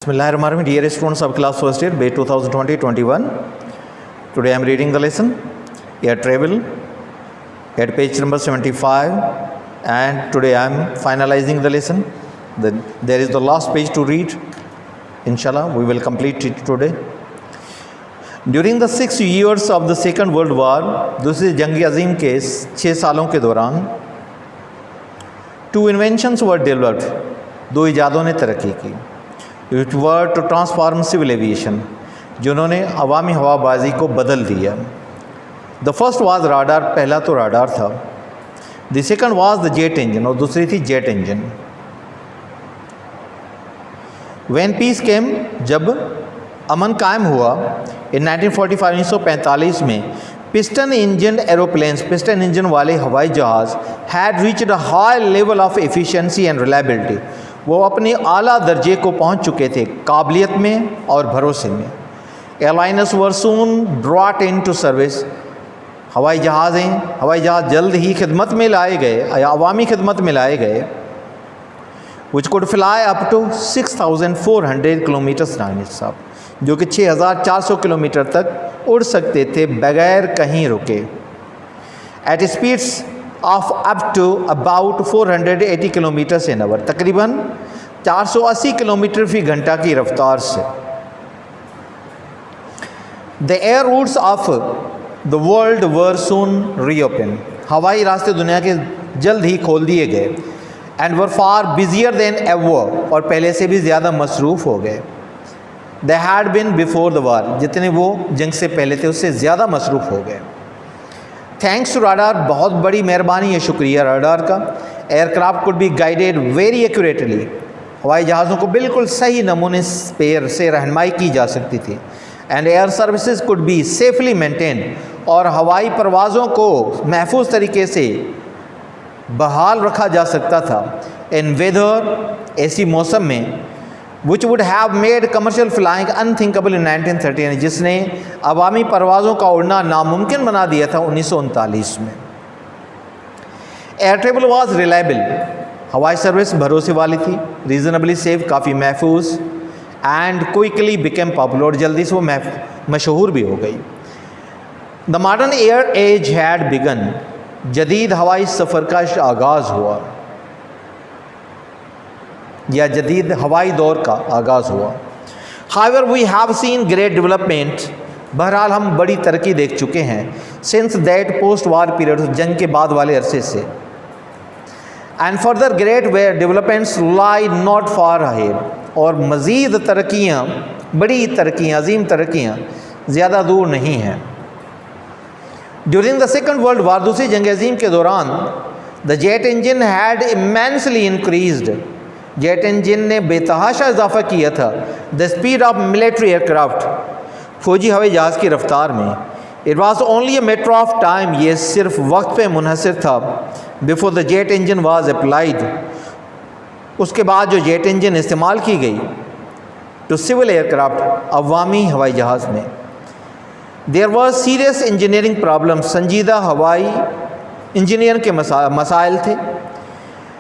Bismillahirrahmanirrahim. Dear students of class first year, Bay 2020-21. Today I am reading the lesson, Air Travel, at page number 75. And today I am finalizing the lesson. There is the last page to read. Inshallah, we will complete it today. During the 6 years of the Second World War, दूसरी जंग अजीम के 6 सालों के दौरान, 2 inventions were developed. 2 इजादों ने तरक्की की. It were to transform civil aviation, जिन्होंने अवामी हवाबाजी को बदल दिया. The first was radar, पहला तो radar था. The second was the jet engine, और दूसरी थी jet engine. When peace came, जब अमन कायम हुआ, in 1945 में piston engine aeroplanes, piston engine वाले हवाई जहाज़ had reached a high level of efficiency and reliability. वो अपने आला दर्जे को पहुंच चुके थे काबिलियत में और भरोसे में. Airliners were soon brought in to service, हवाई जहाज़ जल्द ही खिदमत में लाए गए या अवामी खिदमत में लाए गए. Which could fly up to 6,400 kilometres साहब, जो कि 6,400 किलोमीटर तक उड़ सकते थे बगैर कहीं रुके. At speeds of up to about 480 kilometres in hour, तकरीबन 480 किलोमीटर फी घंटा की रफ्तार से. The air routes of the world were soon reopen, हवाई रास्ते दुनिया के जल्द ही खोल दिए गए. And were far busier than ever, और पहले से भी ज़्यादा मसरूफ़ हो गए. They had been before the war, जितने वो जंग से पहले थे उससे ज़्यादा मसरूफ़ हो गए. थैंक्स टू राडार, बहुत बड़ी मेहरबानी है, शुक्रिया राडार का. Aircraft could be guided very accurately, हवाई जहाज़ों को बिल्कुल सही नमूने से रहनुमाई की जा सकती थी. And air services could be safely maintain, और हवाई परवाज़ों को महफूज तरीके से बहाल रखा जा सकता था. इन वेदर, ऐसी मौसम में, which would have made commercial flying unthinkable in 1930, जिसने अवामी परवाज़ों का उड़ना नामुमकिन बना दिया था 1939 में. एयर ट्रेवल वाज रिलायबल, हवाई सर्विस भरोसे वाली थी. रीज़नेबली सेफ, काफ़ी महफूज. एंड क्विकली बिकेम पॉपुलर, जल्दी से वो मशहूर भी हो गई. The modern air age had begun, जदीद हवाई सफ़र का आगाज़ हुआ, या जदीद हवाई दौर का आगाज़ हुआ. However we have seen great development, बहरहाल हम बड़ी तरक्की देख चुके हैं. Since that post war period, जंग के बाद वाले अरसे से. And further great were developments lie not far ahead, और मज़ीद तरक्कियाँ, बड़ी तरक्कियाँ, अजीम तरक्कियाँ ज़्यादा दूर नहीं हैं. During the second world war, दूसरी जंग अजीम के दौरान, the jet engine had immensely increased, jet engine ने बेतहाशा इजाफा किया था. The speed of military aircraft, फौजी हवाई जहाज़ की रफ्तार में. It was only a matter of time, ये सिर्फ वक्त पे मुनहसर था. Before the jet engine was applied, उसके बाद जो जेट इंजन इस्तेमाल की गई टू सिविल एयरक्राफ्ट, अवामी हवाई जहाज़ में. There was serious engineering problem, संजीदा हवाई इंजीनियर के मसाइल थे.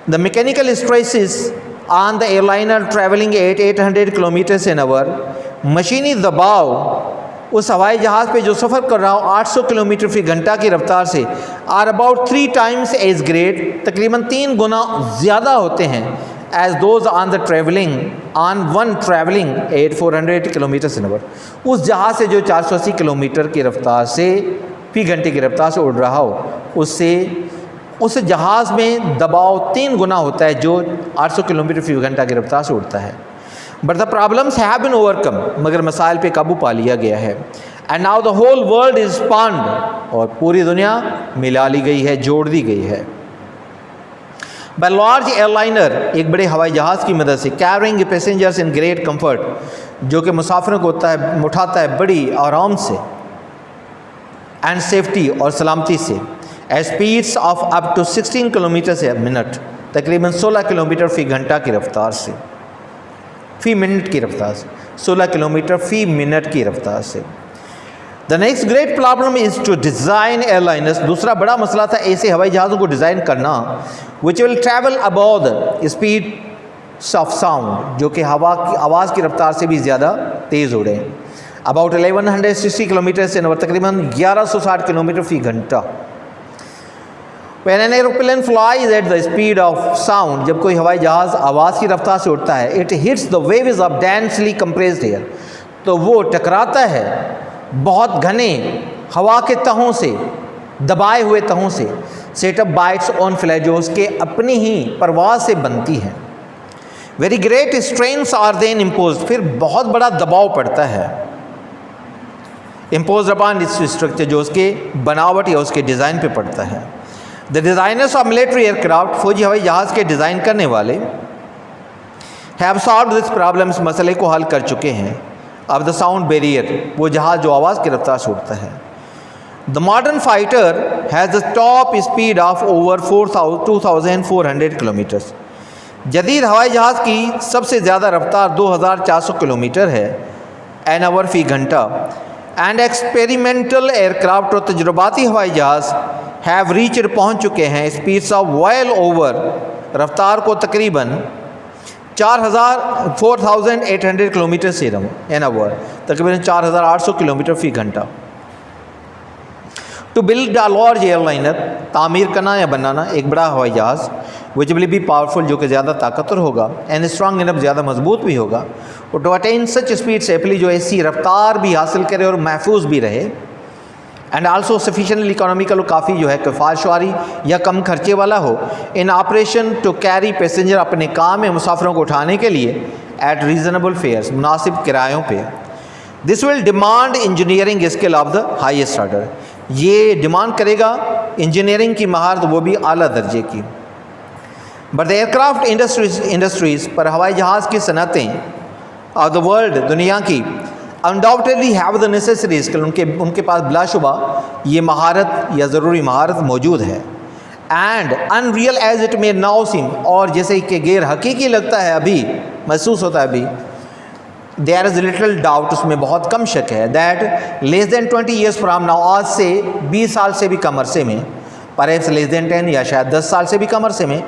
The mechanical stresses on the airliner travelling at 800 kilometres in hour, मशीनी दबाव उस हवाई जहाज़ पे जो सफ़र कर रहा हो 800 किलोमीटर फी घंटा की रफ्तार से, are about 3 times as great, तकरीबन 3 गुना ज़्यादा होते हैं, as those on the travelling on one travelling at 400 kilometres in hour, उस जहाज़ से जो 480 किलोमीटर की रफ्तार से फी घंटे की रफ्तार से उड़ रहा हो, उससे उस जहाज़ में दबाव 3 गुना होता है जो 800 किलोमीटर फी घंटा की रफ्तार से उड़ता है. But the problems have been overcome, मगर मसाइल पे काबू पा लिया गया है. And now the whole world is spanned, और पूरी दुनिया मिला ली गई है, जोड़ दी गई है. बाय लार्ज एयरलाइनर, एक बड़े हवाई जहाज़ की मदद से, carrying passengers in great comfort, जो कि मुसाफिरों को उठाता है बड़ी आराम से, एंड सेफ्टी, और सलामती से. At speeds of up to 16 kilometre a minute, तकरीबन 16 किलोमीटर फ़ी घंटा की रफ्तार से, फ़ी मिनट की रफ्तार से, 16 किलोमीटर फ़ी मिनट की रफ्तार से. The next great problem is to design airliners, दूसरा बड़ा मसला था ऐसे हवाई जहाज़ों को डिज़ाइन करना, which will travel above the speed of sound جو کہ ہوا کی آواز کی رفتار سے بھی زیادہ تیز اڑے. اباؤٹ 1160 کلومیٹر ان آور، تقریباً 1160 کلومیٹر فی گھنٹہ. When an aeroplane flies at the speed of sound، جب کوئی ہوائی جہاز آواز کی رفتار سے اڑتا ہے، it hits the waves of densely compressed air، تو وہ ٹکراتا ہے بہت گھنے ہوا کے تہوں سے، دبائے ہوئے تہوں سے. سیٹ اپ بائٹس آن فلیج، جو اس کے اپنی ہی پرواز سے بنتی ہیں. Very great strains are then imposed, پھر بہت بڑا دباؤ پڑتا ہے امپوزڈ اپان اٹس اسٹرکچر، جو اس کے بناوٹ یا اس کے ڈیزائن پہ پڑتا ہے. The designers of military aircraft, فوجی ہوائی جہاز کے ڈیزائن کرنے والے، ہیو سالوڈ دس پرابلم، اس مسئلے کو حل کر چکے ہیں. آف دا ساؤنڈ بیریئر، وہ جہاز جو آواز کی رفتار سے اڑتا ہے. The modern fighter has the top speed of over 2400 کلومیٹرس، جدید ہوائی جہاز کی سب سے زیادہ رفتار 2400 کلومیٹر ہے این آور فی گھنٹہ. اینڈ ایکسپیریمنٹل ایئر کرافٹ، اور تجرباتی ہوائی جہاز ہیو ریچڈ، پہنچ چکے ہیں اسپیڈس آف ویل اوور، رفتار کو تقریباً 4800 کلومیٹر سے این آور، تقریباً 4800 کلومیٹر فی گھنٹہ. To build a large airliner, تعمیر کرنا یا بنانا ایک بڑا ہوائی جہاز، وچ ول بی پاورفل، جو کہ زیادہ طاقتور ہوگا، اینڈ اسٹرانگ انف، زیادہ مضبوط بھی ہوگا، اور to attain such speed safely, جو ایسی رفتار بھی حاصل کرے اور محفوظ بھی رہے. اینڈ آلسو سفیشینٹلی اکانومیکل، اور کافی جو ہے کفایتشواری یا کم خرچے والا ہو. In operation to carry passenger, اپنے کام میں مسافروں کو اٹھانے کے لیے، ایٹ ریزنیبل فیئرس، مناسب کرایوں پہ. This will demand engineering skill of the highest order, یہ ڈیمانڈ کرے گا انجینئرنگ کی مہارت، وہ بھی اعلیٰ درجے کی. But the aircraft industries, پر ہوائی جہاز کی صنعتیں آف دا ورلڈ، دنیا کی، undoubtedly have the necessary skill، ان کے پاس بلا شبہ یہ مہارت یا ضروری مہارت موجود ہے. And unreal as it may now seem، اور جیسے کہ غیر حقیقی لگتا ہے، ابھی محسوس ہوتا ہے ابھی، there is little doubt، اس میں بہت کم شک ہے، that less than 20 years from now، آج سے 20 سال سے بھی کم عرصے میں، perhaps less than 10، یا شاید 10 سال سے بھی کم عرصے میں،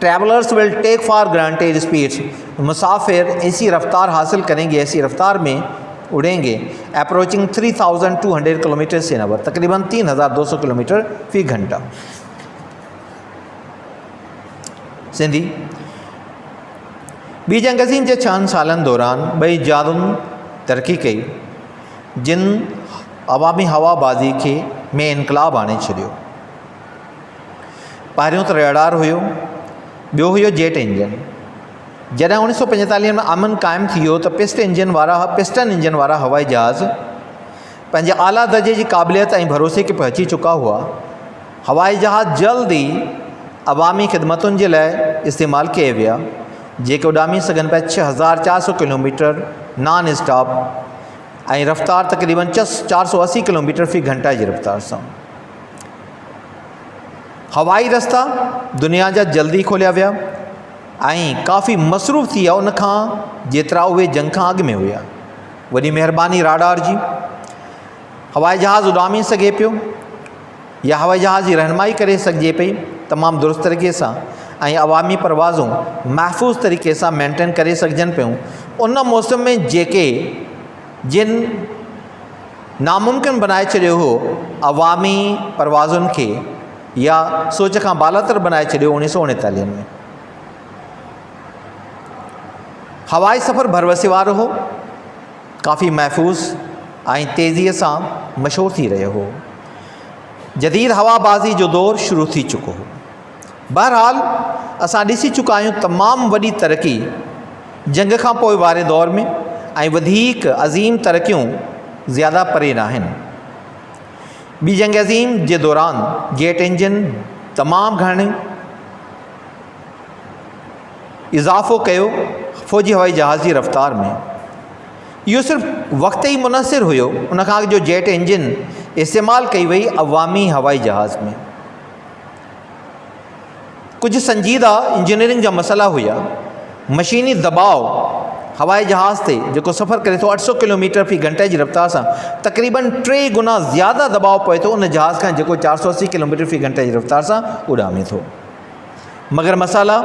travelers will take for granted speeds، مسافر ایسی رفتار حاصل کریں گے، ایسی رفتار میں اڑیں گے، اپروچنگ 3200 کلومیٹر سے آور، تقریباً 3200 کلومیٹر فی گھنٹہ. سندھی ॿी जंग अज़ीम जे 6 सालनि दौरान ॿई जादुनि तरक़ी कई जिन अवामी हवाबाज़ी खे में इनकलाब आणे छॾियो. पहिरियों त रडार हुयो, ॿियो हुयो जेट इंजन. जॾहिं 1945 में अमन क़ाइमु थी वियो त पिस्टन इंजन वारा हवाई जहाज़ पंहिंजे आला दर्जे जी क़ाबिलियत ऐं भरोसे खे पहुची चुका हुआ. हवाई जहाज़ जल्द ई अवामी ख़िदमतुनि जे लाइ इस्तेमालु कया विया, जेके उॾामी सघनि पिया 6400 किलोमीटर नॉन स्टॉप ऐं रफ़्तार तक़रीबन 480 किलोमीटर फी घंटा जी रफ़्तार सां. हवाई रस्ता दुनिया जा जल्दी खोलिया विया ऐं काफ़ी मसरूफ़ थी विया उन खां जेतिरा उहे जंग खां अॻु में हुआ. वॾी महिरबानी राडार जी. हवाई जहाज़ उॾामी सघे पियो या हवाई जहाज़ जी रहनुमाई करे सघिजे पई तमामु दुरुस्त तरीक़े सां, ऐं अवामी परवाज़ूं महफ़ूज़ तरीक़े सां मेंटेन करे सघिजनि पियूं उन मौसम में जेके जिन नामुमकिन बनाए छॾियो हो अवामी परवाज़ुनि खे या सोच खां बालातर बनाए छॾियो 1939 में. हवाई सफ़र भरवसे वारो हो, काफ़ी महफ़ूज़ ऐं तेज़ीअ सां मशहूरु थी रहियो हो. जदीद हवाबाज़ी जो दौर शुरू थी चुको हो. बहरहाल असां ॾिसी चुका आहियूं तमामु वॾी तरक़ी जंग खां पोइ वारे दौर में, ऐं वधीक अज़ीम तरक़ियूं ज़्यादा परे न आहिनि. ॿी जंग अज़ीम जे दौरान जेट इंजन तमामु घणे इज़ाफ़ो कयो फ़ौजी हवाई जहाज़ जी रफ़्तार में. इहो सिर्फ़ु वक़्त ई मुनसिर हुयो, उन खां अॻु जो जेट इंजन इस्तेमालु कई वई अवामी हवाई जहाज़ में. कुछ संजीदा इंजीनियरिंग जा मसला हुआ. मशीनी दबाव हवाई जहाज़ ते जेको सफ़र करे थो 800 किलोमीटर फी घंटे जी रफ़्तार सां तक़रीबन 3 गुना ज़्यादा दबाव पए थो उन जहाज़ खां जेको 480 किलोमीटर फी घंटे जी रफ़्तार सां उॾामे थो. मगर मसाला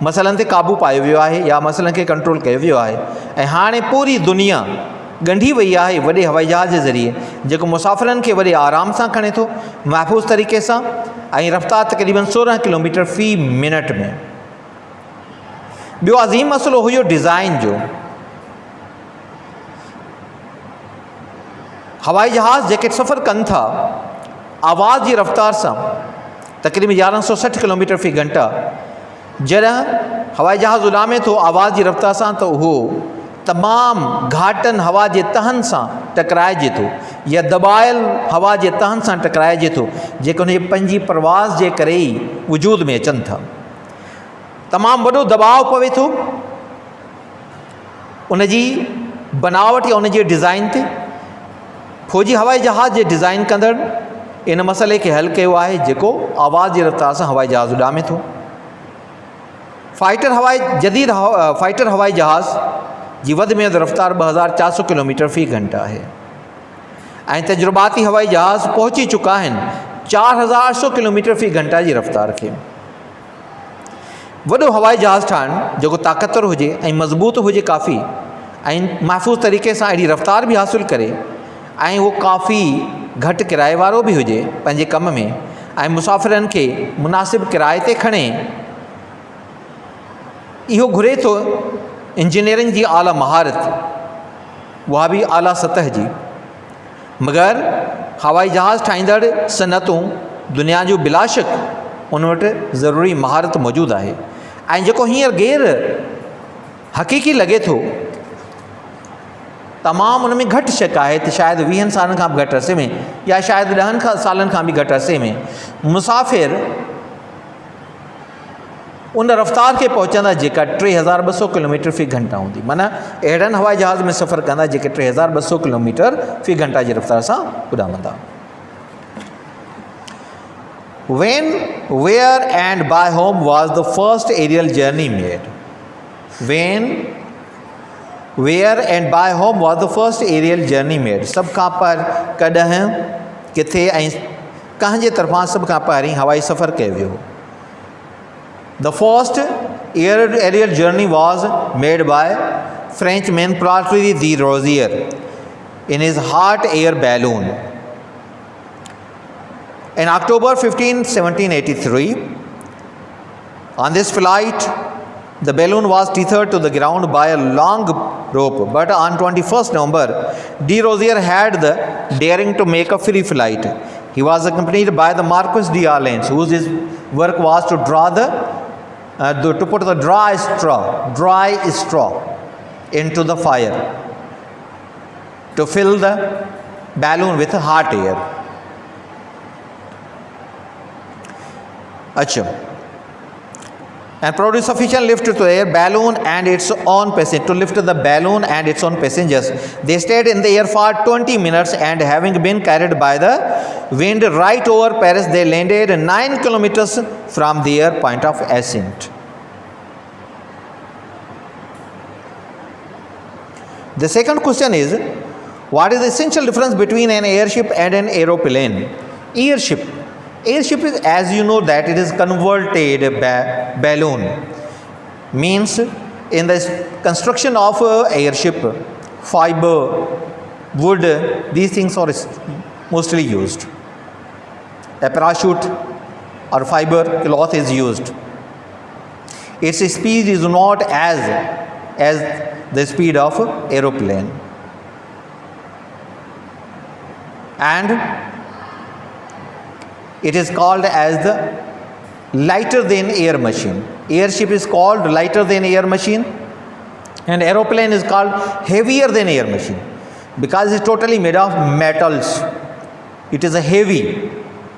मसइलनि ते क़ाबू पायो वियो आहे या मसइलनि खे कंट्रोल कयो वियो आहे। ऐं हाणे पूरी दुनिया ॻंढी वई आहे वॾे हवाई जहाज़ जे ज़रिए जेको मुसाफ़िरनि खे वॾे आराम सां खणे थो, महफ़ूज़ तरीक़े सां, ऐं रफ़्तार तक़रीबन 16 किलोमीटर फ़ी मिनट में। ॿियो अज़ीम मसइलो हुयो डिज़ाइन जो। हवाई जहाज़ जेके सफ़र कनि था आवाज़ जी रफ़्तार सां तक़रीबन 1160 किलोमीटर फ़ी घंटा, जॾहिं हवाई जहाज़ उॾामे थो आवाज़ जी रफ़्तार सां त उहो तमामु घाटनि हवा जे तहनि सां टकराइजे थो या दॿायल हवा जे तहनि सां टकराइजे थो जेके हुनजे पंहिंजी परवाज़ जे करे ई वजूद में अचनि था। तमामु वॾो दबाव पवे थो उनजी बनावट या उनजे डिज़ाइन ते। फ़ौजी हवाई जहाज़ जे डिज़ाइन कंदड़ इन मसइले खे हल कयो आहे जेको आवाज़ जी रफ़्तार सां हवाई जहाज़ उॾामे थो। जदीद फाइटर हवाई जहाज़ जी वधि में वधि रफ़्तार 2400 किलोमीटर फ़ी घंटा आहे ऐं तजुर्बाती हवाई जहाज़ पहुची चुका आहिनि 4800 किलोमीटर फ़ी घंटा जी रफ़्तार खे। वॾो हवाई जहाज़ ठाहिणु जेको ताक़तवर हुजे ऐं मज़बूत हुजे काफ़ी ऐं महफ़ूज़ तरीक़े सां अहिड़ी रफ़्तार बि हासिलु करे ऐं उहो काफ़ी घटि किराए वारो बि हुजे पंहिंजे कम में ऐं मुसाफ़िरनि खे मुनासिब किराए ते खणे, इहो घुरे थो इंजीनियरिंग जी आला महारत, उहा बि आला सतह जी। मगर हवाई जहाज़ ठाहींदड़ सनतूं दुनिया जूं बिलाशक उन वटि ज़रूरी महारत मौजूदु आहे। ऐं जेको हींअर गैर हक़ीक़ी लॻे थो, तमामु उन में घटि शक आहे त शायदि 20 सालनि खां बि घटि अरसे में या शायदि 10 सालनि खां बि घटि अरसे में मुसाफ़िर उन रफ़्तार खे पहुचंदा जेका 3200 किलोमीटर फ़ी घंटा हूंदी। माना अहिड़नि हवाई जहाज़ में सफ़र कंदा जेके 3200 किलोमीटर फ़ी घंटा जी रफ़्तार सां उॾामंदा। When, where and by whom was the first aerial journey made? When, where and by whom was the first aerial journey made? सभ खां पर कॾहिं किथे ऐं कंहिंजे तरफ़ां सभ खां पहिरीं हवाई सफ़र कयो वियो? The first aerial journey was made by Frenchman Patrice de Rosier in his hot air balloon. In October 15, 1783, on this flight, the balloon was tethered to the ground by a long rope. But on 21st November, de Rosier had the daring to make a free flight. He was accompanied by the Marquis d'Orléans, whose work was to put the dry straw into the fire to fill the balloon with hot air. And produce sufficient lift to the air balloon and its own passenger to lift the balloon and its own passengers. They stayed in the air for 20 minutes and having been carried by the wind right over Paris, they landed 9 kilometers from their point of ascent. The second question is, what is the essential difference between an airship and an aeroplane? Airship is, as you know, that it is converted balloon. Means in the construction of airship, fiber, wood, these things are mostly used. A parachute or fiber cloth is used. Its speed is not as the speed of aeroplane. And it is called as the lighter than air machine. Airship is called lighter than air machine and aeroplane is called heavier than air machine because it is totally made of metals. It is a heavy.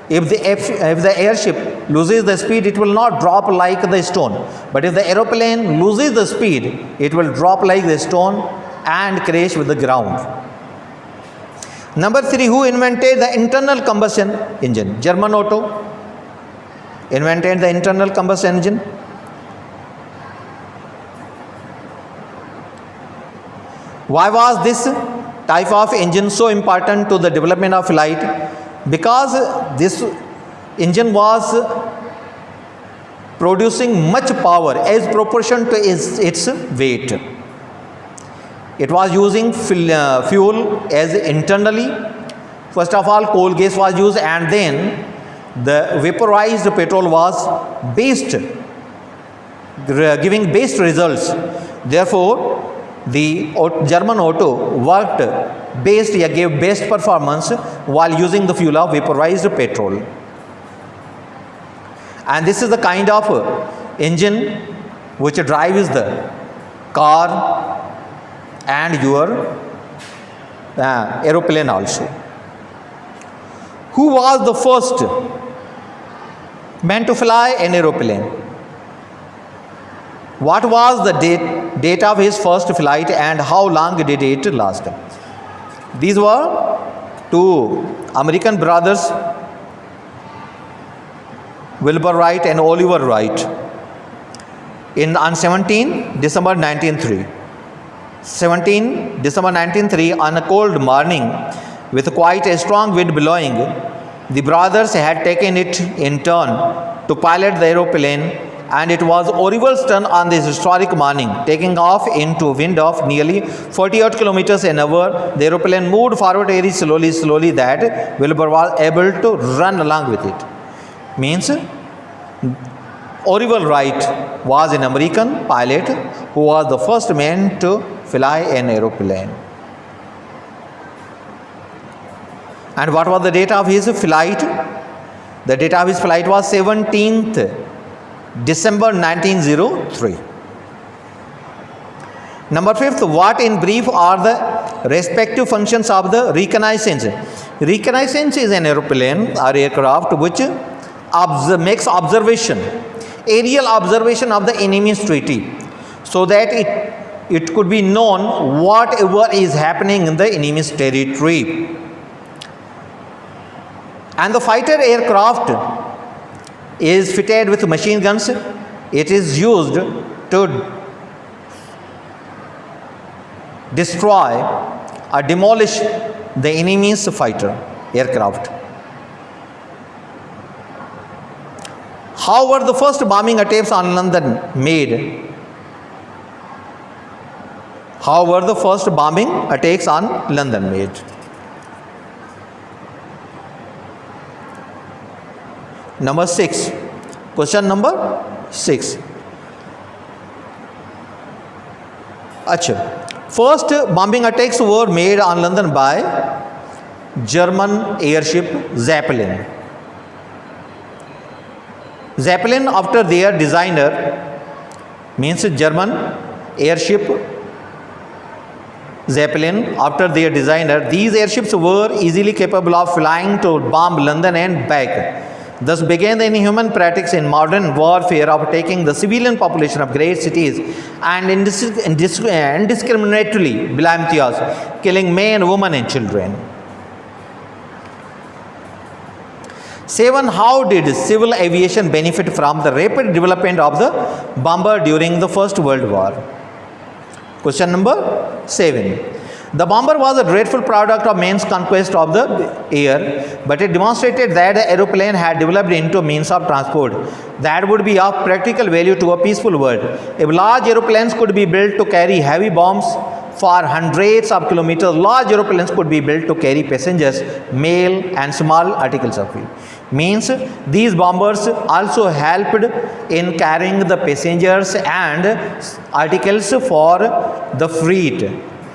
If the airship loses the speed, it will not drop like the stone. But if the aeroplane loses the speed, it will drop like the stone and crash with the ground. Number 3, who invented the internal combustion engine? German Otto invented the internal combustion engine. Why was this type of engine so important to the development of flight? Because this engine was producing much power as proportion to its weight. It was using fuel as internally. First of all, coal gas was used, and then the vaporized petrol was based, giving best results. Therefore, the German auto worked best, gave best performance while using the fuel of vaporized petrol. And this is the kind of engine which drives the car and your aeroplane also. Who was the first man to fly an aeroplane? What was the date of his first flight and how long did it last? These were two American brothers, Wilbur Wright and Oliver Wright, on 17 December 1903. 17 December 1903, on a cold morning with quite a strong wind blowing, the brothers had taken it in turn to pilot the aeroplane, and it was Orville's turn on this historic morning. Taking off into a wind of nearly 48 kilometers an hour, the aeroplane moved forward very slowly that Wilbur was able to run along with it. Means Orville Wright was an American pilot who was the first man to fly an aeroplane. And what was the date of his flight? The date of his flight was 17th December 1903. Number 5th, what in brief are the respective functions of the reconnaissance? Reconnaissance is an aeroplane or aircraft which makes observation, aerial observation of the enemy's treaty, so that it could be known whatever is happening in the enemy's territory. And the fighter aircraft is fitted with machine guns. It is used to destroy or demolish the enemy's fighter aircraft. How were the first bombing attempts on London made? How were the first bombing attacks on London made? Number 6. Question number 6. First bombing attacks were made on London by German airship Zeppelin. Zeppelin, after their designer, means German airship Zeppelin, after their designer, these airships were easily capable of flying to bomb London and back. Thus began the inhuman practice in modern warfare of taking the civilian population of great cities and indiscriminately, killing men, women and children. 7. How did civil aviation benefit from the rapid development of the bomber during the First World War? Question number 7. The bomber was a dreadful product of man's conquest of the air, but it demonstrated that the aeroplane had developed into a means of transport that would be of practical value to a peaceful world. If large aeroplanes could be built to carry heavy bombs for hundreds of kilometers, large aeroplanes could be built to carry passengers, mail and small articles of fuel. Means these bombers also helped in carrying the passengers and articles for the freight.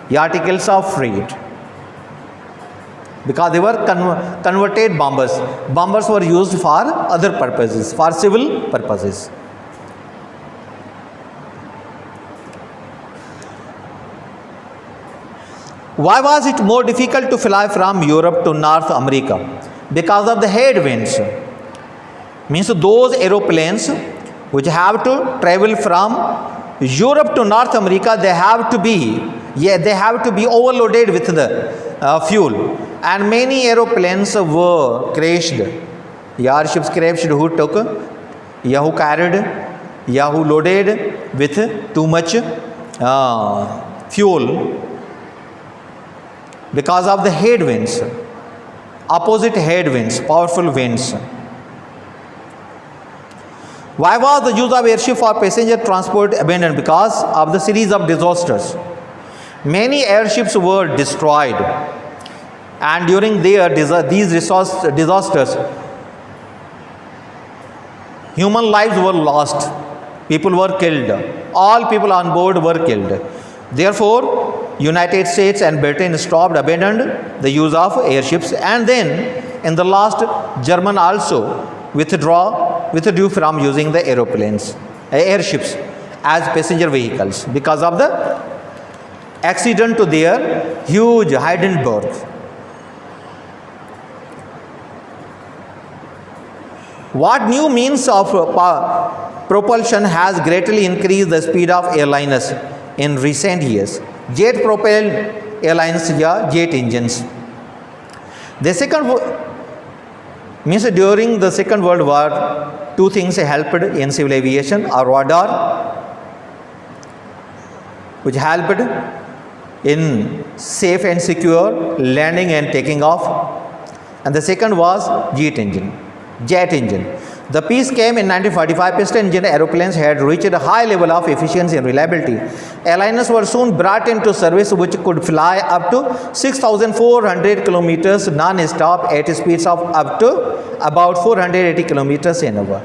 The articles of freight, because they were converted bombers. Bombers were used for other purposes, for civil purposes. Why was it more difficult to fly from Europe to North America? Because of the headwinds. Means those aeroplanes which have to travel from Europe to North America, they have to be overloaded with the fuel, and many aeroplanes were crashed. Airships crashed who carried, who loaded with too much fuel, because of the headwinds, opposite headwinds, powerful winds. Why was the use of airship for passenger transport abandoned? Because of the series of disasters. Many airships were destroyed, and during these disasters, human lives were lost. People were killed. All people on board were killed. Therefore, United States and Britain abandoned the use of airships, and then in the last, German also withdrew from using the airships as passenger vehicles because of the accident to their huge Hindenburg. What new means of propulsion has greatly increased the speed of airliners in recent years? Jet propelled airlines या jet engines. During the Second World War, two things helped in civil aviation: a radar, which helped in safe and secure landing and taking off, and the second was jet engine. The peace came in 1945. Piston engine aeroplanes had reached a high level of efficiency and reliability. Airliners were soon brought into service which could fly up to 6,400 kilometers non-stop at speeds of up to about 480 kilometers an hour.